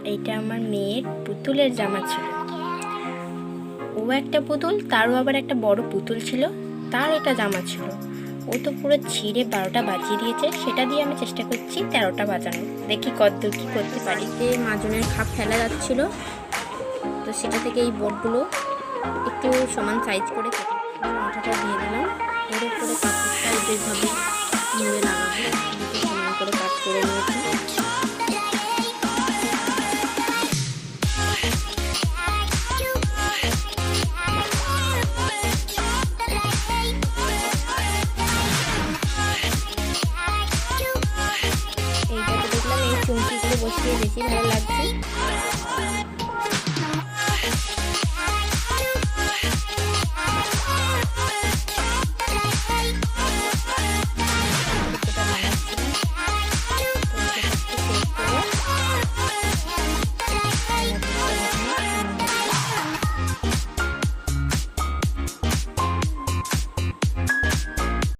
এটা আমার মেয়ের পুতুলের জামা ছিল। ও একটা পুতুল, তারও আবার একটা বড় পুতুল ছিল, তার এটা জামা ছিল। ও তো পুরো ছিঁড়ে 12টা বাজিয়ে দিয়েছে। সেটা দিয়ে আমি চেষ্টা করছি 13টা বাজানো, দেখি কতদূর কী করতে পারি। মাজনের খাপ ফেলা যাচ্ছিল, তো সেটা থেকে এই বোর্ডগুলো একটু সমান সাইজ করে আঠাটা দিয়ে দিলাম। এর উপরে কাপড়টা যেভাবে মুড়ে লাগাবো, দুটো সমান করে কাট করে নিয়েছি। এইটাতে দেখলাম এই চুমকিগুলো বসিয়ে বেশি ভালো লাগছে।